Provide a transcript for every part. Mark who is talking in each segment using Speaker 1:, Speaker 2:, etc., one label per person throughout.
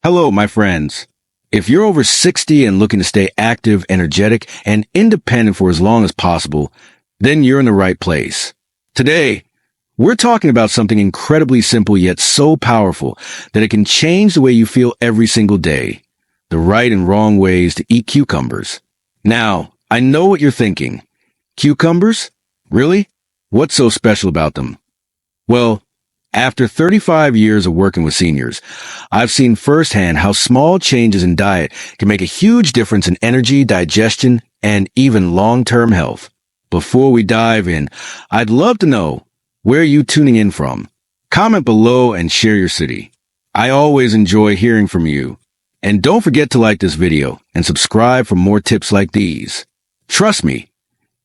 Speaker 1: Hello, my friends. If you're over 60 and looking to stay active, energetic, and independent for as long as possible, then you're in the right place. Today, we're talking about something incredibly simple yet so powerful that it can change the way you feel every single day. The right and wrong ways to eat cucumbers. Now, I know what you're thinking. Cucumbers? Really? What's so special about them? Well, after 35 years of working with seniors, I've seen firsthand how small changes in diet can make a huge difference in energy, digestion, and even long-term health. Before we dive in, I'd love to know, where are you tuning in from? Comment below and share your city. I always enjoy hearing from you. And don't forget to like this video and subscribe for more tips like these. Trust me,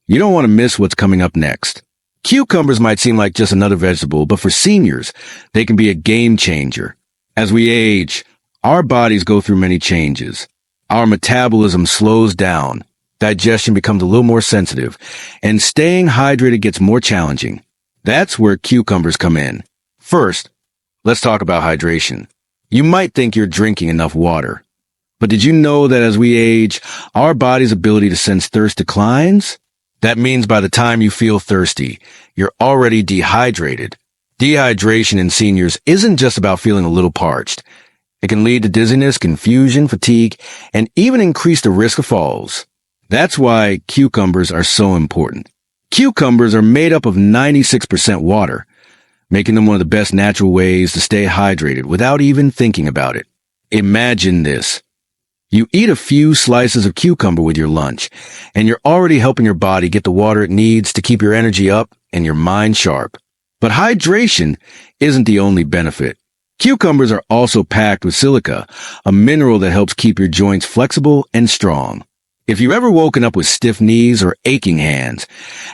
Speaker 1: you don't want to miss what's coming up next. Cucumbers might seem like just another vegetable, but for seniors, they can be a game changer. As we age, our bodies go through many changes. Our metabolism slows down, digestion becomes a little more sensitive, and staying hydrated gets more challenging. That's where cucumbers come in. First, let's talk about hydration. You might think you're drinking enough water, but did you know that as we age, our body's ability to sense thirst declines? That means by the time you feel thirsty, you're already dehydrated. Dehydration in seniors isn't just about feeling a little parched. It can lead to dizziness, confusion, fatigue, and even increase the risk of falls. That's why cucumbers are so important. Cucumbers are made up of 96% water, making them one of the best natural ways to stay hydrated without even thinking about it. Imagine this. You eat a few slices of cucumber with your lunch, and you're already helping your body get the water it needs to keep your energy up and your mind sharp. But hydration isn't the only benefit. Cucumbers are also packed with silica, a mineral that helps keep your joints flexible and strong. If you've ever woken up with stiff knees or aching hands,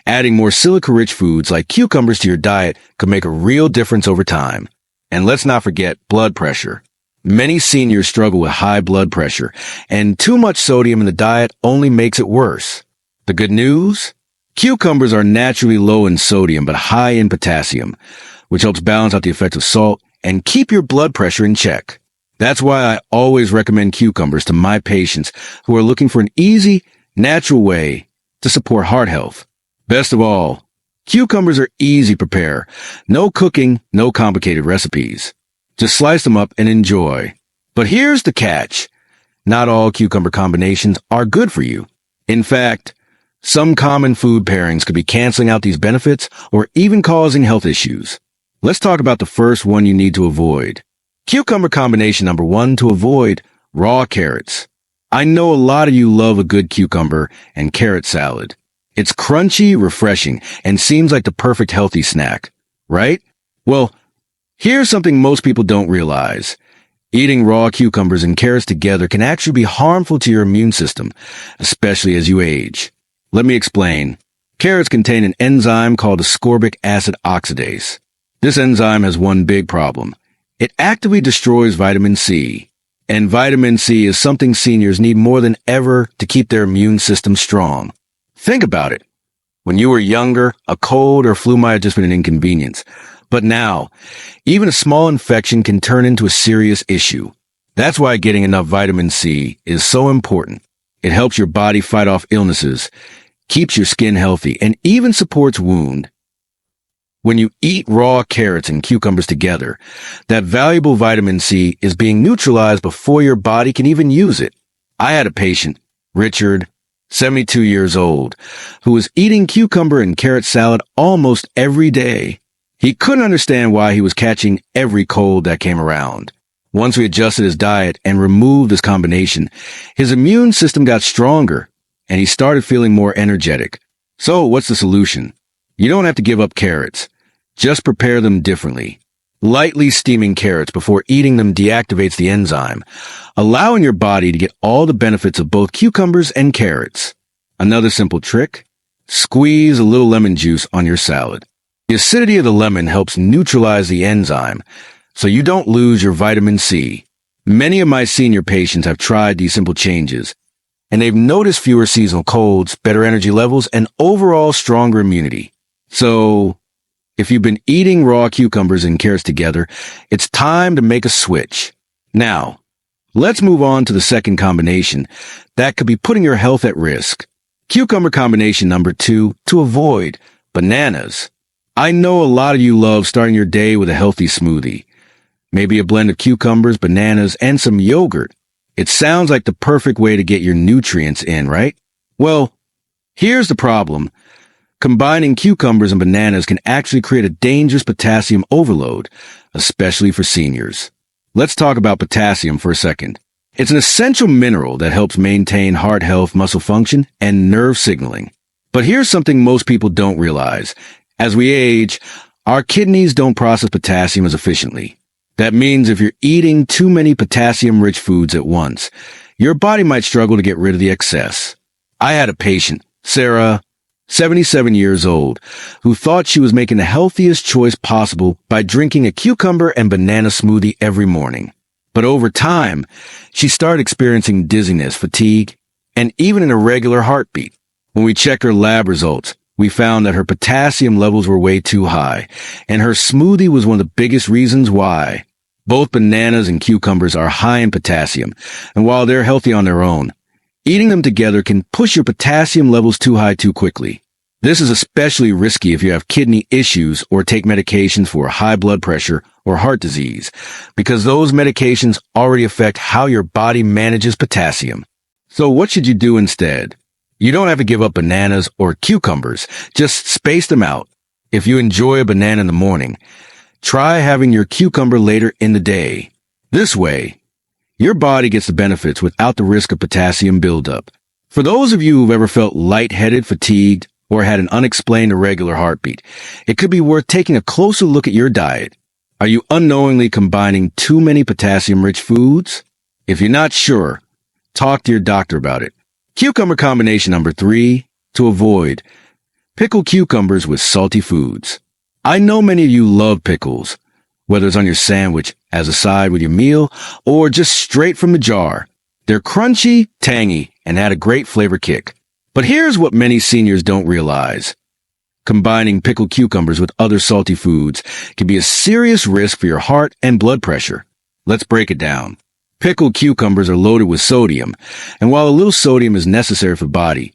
Speaker 1: adding more silica-rich foods like cucumbers to your diet could make a real difference over time. And let's not forget blood pressure. Many seniors struggle with high blood pressure, and too much sodium in the diet only makes it worse. The good news? Cucumbers are naturally low in sodium but high in potassium, which helps balance out the effects of salt and keep your blood pressure in check. That's why I always recommend cucumbers to my patients who are looking for an easy, natural way to support heart health. Best of all, cucumbers are easy to prepare. No cooking, no complicated recipes. Just slice them up and enjoy. But here's the catch. Not all cucumber combinations are good for you. In fact, some common food pairings could be canceling out these benefits or even causing health issues. Let's talk about the first one you need to avoid. Cucumber combination number 1 to avoid: raw carrots. I know a lot of you love a good cucumber and carrot salad. It's crunchy, refreshing, and seems like the perfect healthy snack, right? Well, here's something most people don't realize. Eating raw cucumbers and carrots together can actually be harmful to your immune system, especially as you age. Let me explain. Carrots contain an enzyme called ascorbic acid oxidase. This enzyme has one big problem. It actively destroys vitamin C. And vitamin C is something seniors need more than ever to keep their immune system strong. Think about it. When you were younger, a cold or flu might have just been an inconvenience. But now, even a small infection can turn into a serious issue. That's why getting enough vitamin C is so important. It helps your body fight off illnesses, keeps your skin healthy, and even supports wound. When you eat raw carrots and cucumbers together, that valuable vitamin C is being neutralized before your body can even use it. I had a patient, Richard, 72 years old, who was eating cucumber and carrot salad almost every day. He couldn't understand why he was catching every cold that came around. Once we adjusted his diet and removed this combination, his immune system got stronger, and he started feeling more energetic. So what's the solution? You don't have to give up carrots. Just prepare them differently. Lightly steaming carrots before eating them deactivates the enzyme, allowing your body to get all the benefits of both cucumbers and carrots. Another simple trick: squeeze a little lemon juice on your salad. The acidity of the lemon helps neutralize the enzyme, so you don't lose your vitamin C. Many of my senior patients have tried these simple changes, and they've noticed fewer seasonal colds, better energy levels, and overall stronger immunity. So, if you've been eating raw cucumbers and carrots together, it's time to make a switch. Now, Let's move on to the second combination that could be putting your health at risk. Cucumber combination number 2 to avoid: bananas. I know a lot of you love starting your day with a healthy smoothie. Maybe a blend of cucumbers, bananas, and some yogurt. It sounds like the perfect way to get your nutrients in, right? Well, here's the problem. Combining cucumbers and bananas can actually create a dangerous potassium overload, especially for seniors. Let's talk about potassium for a second. It's an essential mineral that helps maintain heart health, muscle function, and nerve signaling. But here's something most people don't realize. As we age, our kidneys don't process potassium as efficiently. That means if you're eating too many potassium-rich foods at once, your body might struggle to get rid of the excess. I had a patient, Sarah, 77 years old, who thought she was making the healthiest choice possible by drinking a cucumber and banana smoothie every morning. But over time, she started experiencing dizziness, fatigue, and even an irregular heartbeat. When we checked her lab results, we found that her potassium levels were way too high, and her smoothie was one of the biggest reasons why. Both bananas and cucumbers are high in potassium, and while they're healthy on their own, eating them together can push your potassium levels too high too quickly. This is especially risky if you have kidney issues or take medications for high blood pressure or heart disease, because those medications already affect how your body manages potassium. So what should you do instead? You don't have to give up bananas or cucumbers, just space them out. If you enjoy a banana in the morning, try having your cucumber later in the day. This way, your body gets the benefits without the risk of potassium buildup. For those of you who've ever felt lightheaded, fatigued, or had an unexplained irregular heartbeat, it could be worth taking a closer look at your diet. Are you unknowingly combining too many potassium-rich foods? If you're not sure, talk to your doctor about it. Cucumber combination number 3 to avoid: pickled cucumbers with salty foods. I know many of you love pickles, whether it's on your sandwich, as a side with your meal, or just straight from the jar. They're crunchy, tangy, and add a great flavor kick. But here's what many seniors don't realize. Combining pickled cucumbers with other salty foods can be a serious risk for your heart and blood pressure. Let's break it down. Pickled cucumbers are loaded with sodium, and while a little sodium is necessary for the body,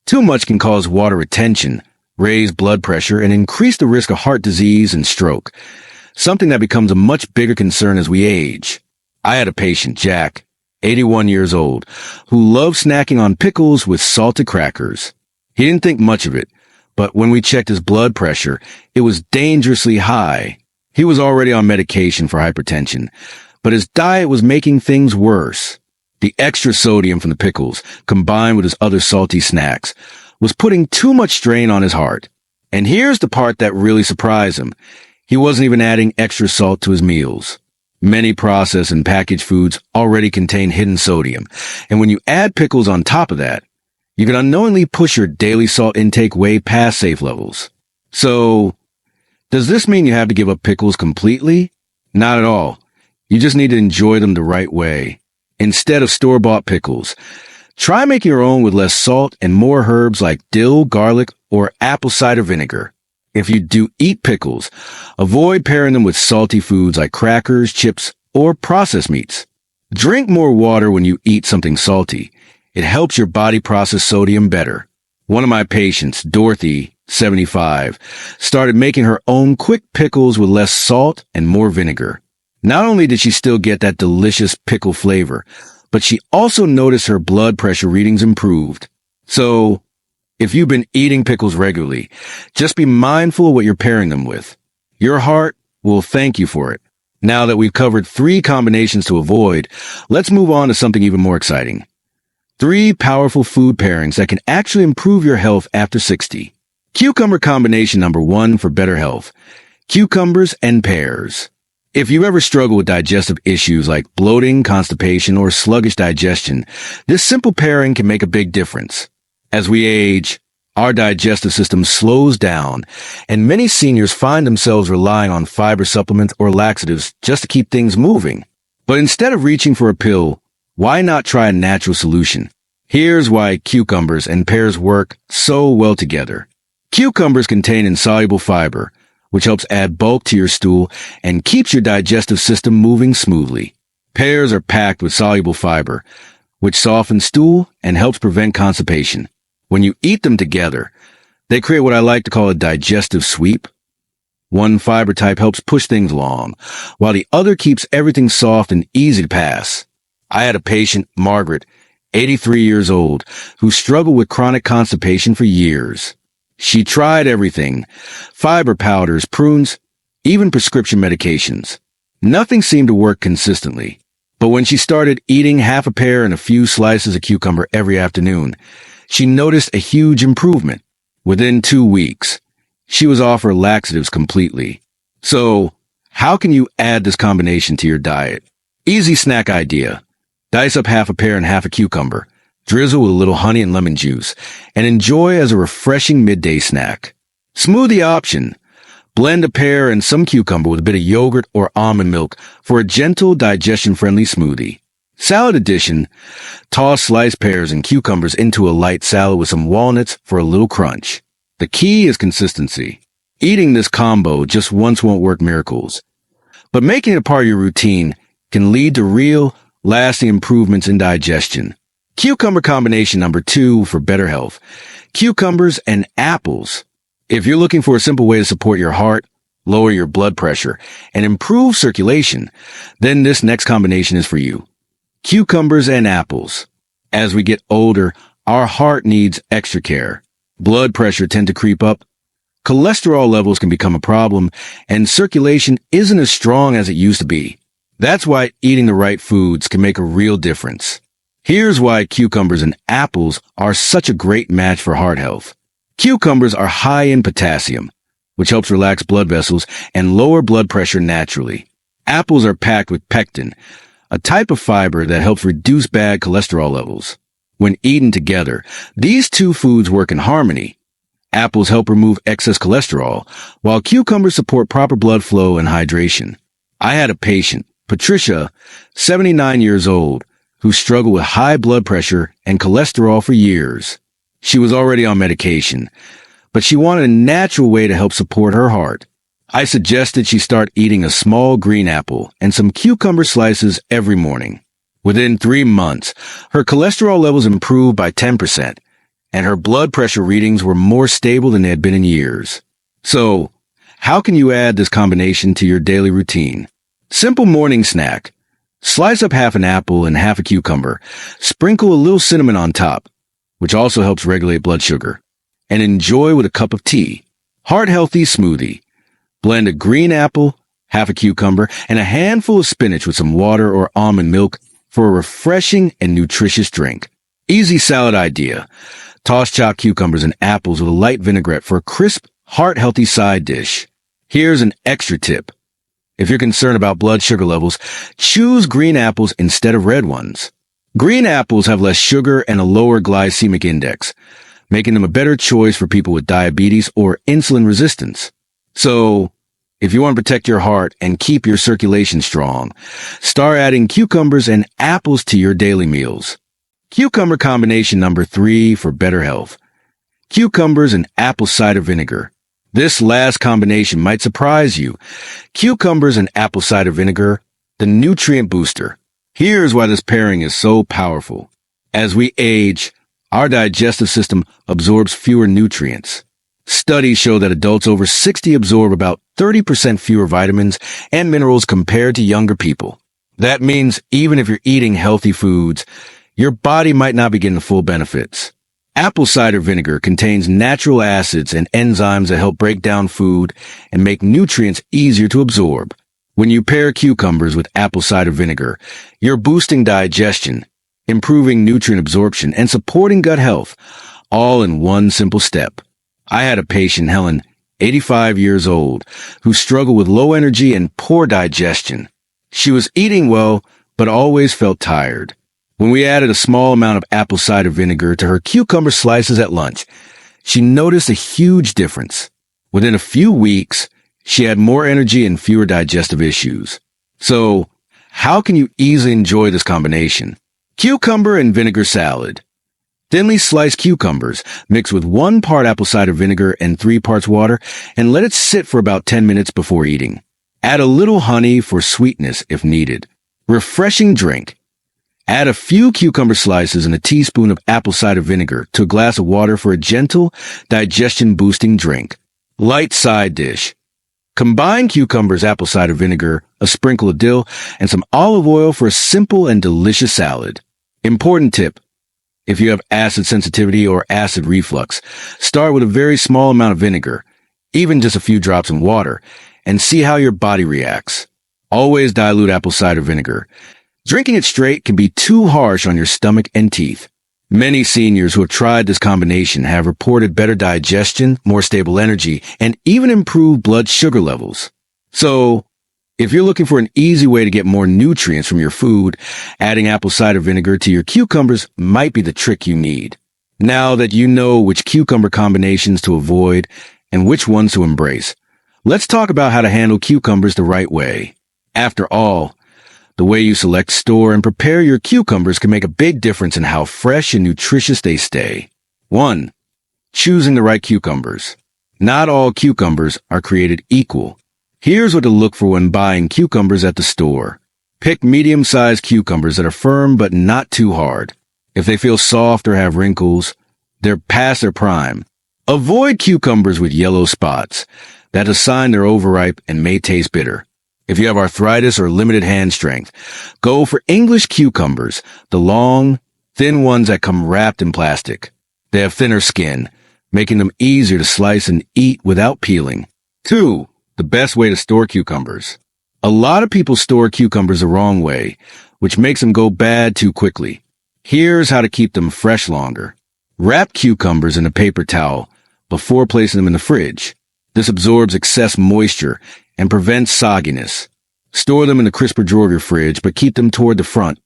Speaker 1: too much can cause water retention, raise blood pressure, and increase the risk of heart disease and stroke, something that becomes a much bigger concern as we age. I had a patient, Jack, 81 years old, who loved snacking on pickles with salted crackers. He didn't think much of it, but when we checked his blood pressure, it was dangerously high. He was already on medication for hypertension, but his diet was making things worse. The extra sodium from the pickles, combined with his other salty snacks, was putting too much strain on his heart. And here's the part that really surprised him. He wasn't even adding extra salt to his meals. Many processed and packaged foods already contain hidden sodium, and when you add pickles on top of that, you can unknowingly push your daily salt intake way past safe levels. So, does this mean you have to give up pickles completely? Not at all. You just need to enjoy them the right way. Instead of store-bought pickles, try making your own with less salt and more herbs like dill, garlic, or apple cider vinegar. If you do eat pickles, avoid pairing them with salty foods like crackers, chips, or processed meats. Drink more water when you eat something salty. It helps your body process sodium better. One of my patients, Dorothy, 75, started making her own quick pickles with less salt and more vinegar. Not only did she still get that delicious pickle flavor, but she also noticed her blood pressure readings improved. So, if you've been eating pickles regularly, just be mindful of what you're pairing them with. Your heart will thank you for it. Now that we've covered 3 combinations to avoid, let's move on to something even more exciting. 3 powerful food pairings that can actually improve your health after 60. Cucumber combination number 1 for better health: cucumbers and pears. If you ever struggle with digestive issues like bloating, constipation, or sluggish digestion, this simple pairing can make a big difference. As we age, our digestive system slows down, and many seniors find themselves relying on fiber supplements or laxatives just to keep things moving. But instead of reaching for a pill, why not try a natural solution? Here's why cucumbers and pears work so well together. Cucumbers contain insoluble fiber, which helps add bulk to your stool and keeps your digestive system moving smoothly. Pears are packed with soluble fiber, which softens stool and helps prevent constipation. When you eat them together, they create what I like to call a digestive sweep. One fiber type helps push things along, while the other keeps everything soft and easy to pass. I had a patient, Margaret, 83 years old, who struggled with chronic constipation for years. She tried everything: fiber powders, prunes, even prescription medications. Nothing seemed to work consistently. But when she started eating half a pear and a few slices of cucumber every afternoon, she noticed a huge improvement. Within 2 weeks, she was off her laxatives completely. So, how can you add this combination to your diet? Easy snack idea. Dice up half a pear and half a cucumber. Drizzle with a little honey and lemon juice, and enjoy as a refreshing midday snack. Smoothie option. Blend a pear and some cucumber with a bit of yogurt or almond milk for a gentle, digestion-friendly smoothie. Salad addition. Toss sliced pears and cucumbers into a light salad with some walnuts for a little crunch. The key is consistency. Eating this combo just once won't work miracles, but making it a part of your routine can lead to real, lasting improvements in digestion. Cucumber combination number 2 for better health. Cucumbers and apples. If you're looking for a simple way to support your heart, lower your blood pressure, and improve circulation, then this next combination is for you. Cucumbers and apples. As we get older, our heart needs extra care. Blood pressure tends to creep up. Cholesterol levels can become a problem, and circulation isn't as strong as it used to be. That's why eating the right foods can make a real difference. Here's why cucumbers and apples are such a great match for heart health. Cucumbers are high in potassium, which helps relax blood vessels and lower blood pressure naturally. Apples are packed with pectin, a type of fiber that helps reduce bad cholesterol levels. When eaten together, these two foods work in harmony. Apples help remove excess cholesterol, while cucumbers support proper blood flow and hydration. I had a patient, Patricia, 79 years old, who struggled with high blood pressure and cholesterol for years. She was already on medication, but she wanted a natural way to help support her heart. I suggested she start eating a small green apple and some cucumber slices every morning. Within 3 months, her cholesterol levels improved by 10%, and her blood pressure readings were more stable than they had been in years. So, how can you add this combination to your daily routine? Simple morning snack. Slice up half an apple and half a cucumber. Sprinkle a little cinnamon on top, which also helps regulate blood sugar, and enjoy with a cup of tea. Heart-healthy smoothie. Blend a green apple, half a cucumber, and a handful of spinach with some water or almond milk for a refreshing and nutritious drink. Easy salad idea. Toss chopped cucumbers and apples with a light vinaigrette for a crisp, heart-healthy side dish. Here's an extra tip. If you're concerned about blood sugar levels, choose green apples instead of red ones. Green apples have less sugar and a lower glycemic index, making them a better choice for people with diabetes or insulin resistance. So, if you want to protect your heart and keep your circulation strong, start adding cucumbers and apples to your daily meals. Cucumber combination number 3 for better health. Cucumbers and apple cider vinegar. This last combination might surprise you. Cucumbers and apple cider vinegar, the nutrient booster. Here's why this pairing is so powerful. As we age, our digestive system absorbs fewer nutrients. Studies show that adults over 60 absorb about 30% fewer vitamins and minerals compared to younger people. That means even if you're eating healthy foods, your body might not be getting the full benefits. Apple cider vinegar contains natural acids and enzymes that help break down food and make nutrients easier to absorb. When you pair cucumbers with apple cider vinegar, you're boosting digestion, improving nutrient absorption, and supporting gut health, all in one simple step. I had a patient, Helen, 85 years old, who struggled with low energy and poor digestion. She was eating well, but always felt tired. When we added a small amount of apple cider vinegar to her cucumber slices at lunch, she noticed a huge difference. Within a few weeks, she had more energy and fewer digestive issues. So, how can you easily enjoy this combination? Cucumber and vinegar salad. Thinly sliced cucumbers, mix with 1 part apple cider vinegar and 3 parts water, and let it sit for about 10 minutes before eating. Add a little honey for sweetness if needed. Refreshing drink. Add a few cucumber slices and a teaspoon of apple cider vinegar to a glass of water for a gentle, digestion-boosting drink. Light side dish. Combine cucumbers, apple cider vinegar, a sprinkle of dill, and some olive oil for a simple and delicious salad. Important tip. If you have acid sensitivity or acid reflux, start with a very small amount of vinegar, even just a few drops in water, and see how your body reacts. Always dilute apple cider vinegar. Drinking it straight can be too harsh on your stomach and teeth. Many seniors who have tried this combination have reported better digestion, more stable energy, and even improved blood sugar levels. So, if you're looking for an easy way to get more nutrients from your food, adding apple cider vinegar to your cucumbers might be the trick you need. Now that you know which cucumber combinations to avoid and which ones to embrace, let's talk about how to handle cucumbers the right way. After all, the way you select, store, and prepare your cucumbers can make a big difference in how fresh and nutritious they stay. 1. Choosing the right cucumbers. Not all cucumbers are created equal. Here's what to look for when buying cucumbers at the store. Pick medium-sized cucumbers that are firm but not too hard. If they feel soft or have wrinkles, they're past their prime. Avoid cucumbers with yellow spots. That's a sign they're overripe and may taste bitter. If you have arthritis or limited hand strength, go for English cucumbers, the long, thin ones that come wrapped in plastic. They have thinner skin, making them easier to slice and eat without peeling. 2. The best way to store cucumbers. A lot of people store cucumbers the wrong way, which makes them go bad too quickly. Here's how to keep them fresh longer. Wrap cucumbers in a paper towel before placing them in the fridge. This absorbs excess moisture and prevents sogginess. Store them in the crisper drawer of your fridge, but keep them toward the front,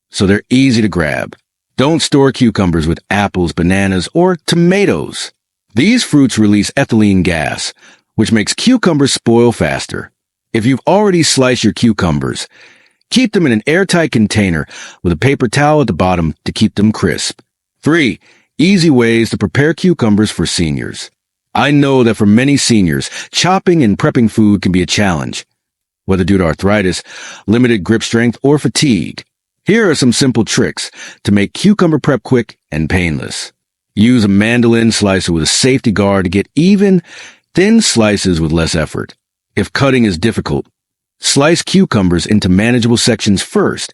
Speaker 1: so they're easy to grab. Don't store cucumbers with apples, bananas, or tomatoes. These fruits release ethylene gas, which makes cucumbers spoil faster. If you've already sliced your cucumbers, keep them in an airtight container with a paper towel at the bottom to keep them crisp. 3. Easy ways to prepare cucumbers for seniors. I know that for many seniors, chopping and prepping food can be a challenge, whether due to arthritis, limited grip strength, or fatigue. Here are some simple tricks to make cucumber prep quick and painless. Use a mandolin slicer with a safety guard to get even, thin slices with less effort. If cutting is difficult, slice cucumbers into manageable sections first,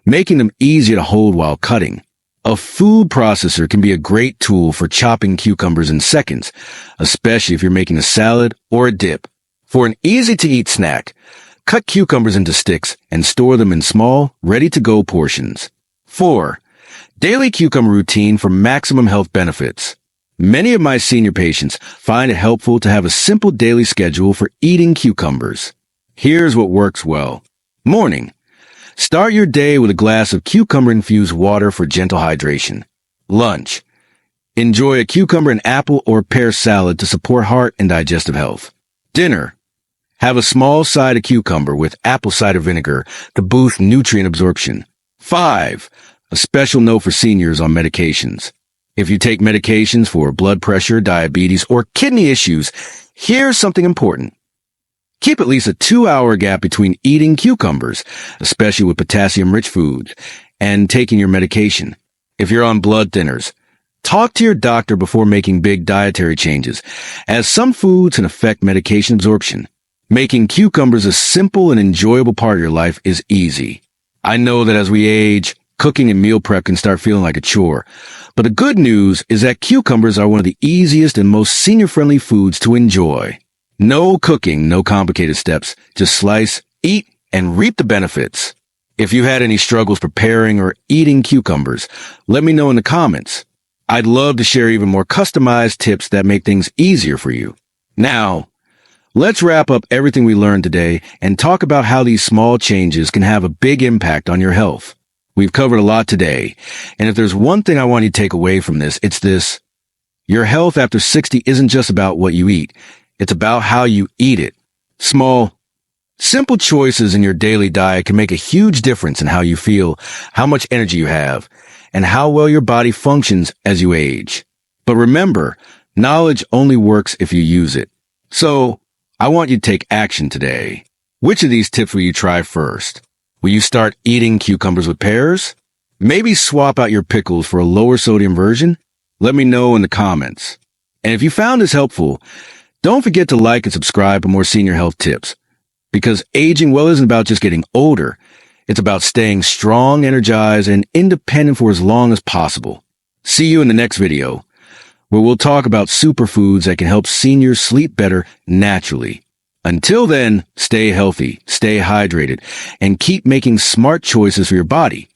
Speaker 1: making them easier to hold while cutting. A food processor can be a great tool for chopping cucumbers in seconds, especially if you're making a salad or a dip. For an easy-to-eat snack, cut cucumbers into sticks and store them in small, ready-to-go portions. 4. Daily cucumber routine for maximum health benefits. Many of my senior patients find it helpful to have a simple daily schedule for eating cucumbers. Here's what works well. Morning. Start your day with a glass of cucumber-infused water for gentle hydration. Lunch. Enjoy a cucumber and apple or pear salad to support heart and digestive health. Dinner. Have a small side of cucumber with apple cider vinegar to boost nutrient absorption. 5. A special note for seniors on medications. If you take medications for blood pressure, diabetes, or kidney issues, here's something important. Keep at least a 2-hour gap between eating cucumbers, especially with potassium-rich foods, and taking your medication. If you're on blood thinners, talk to your doctor before making big dietary changes, as some foods can affect medication absorption. Making cucumbers a simple and enjoyable part of your life is easy. I know that as we age, cooking and meal prep can start feeling like a chore, but the good news is that cucumbers are one of the easiest and most senior-friendly foods to enjoy. No cooking, no complicated steps. Just slice, eat, and reap the benefits. If you had any struggles preparing or eating cucumbers, let me know in the comments. I'd love to share even more customized tips that make things easier for you. Now, let's wrap up everything we learned today and talk about how these small changes can have a big impact on your health. We've covered a lot today, and if there's one thing I want you to take away from this, it's this. Your health after 60 isn't just about what you eat. It's about how you eat it. Small, simple choices in your daily diet can make a huge difference in how you feel, how much energy you have, and how well your body functions as you age. But remember, knowledge only works if you use it. So, I want you to take action today. Which of these tips will you try first? Will you start eating cucumbers with pears? Maybe swap out your pickles for a lower sodium version? Let me know in the comments. And if you found this helpful, don't forget to like and subscribe for more senior health tips. Because aging well isn't about just getting older. It's about staying strong, energized, and independent for as long as possible. See you in the next video, where we'll talk about superfoods that can help seniors sleep better naturally. Until then, stay healthy, stay hydrated, and keep making smart choices for your body.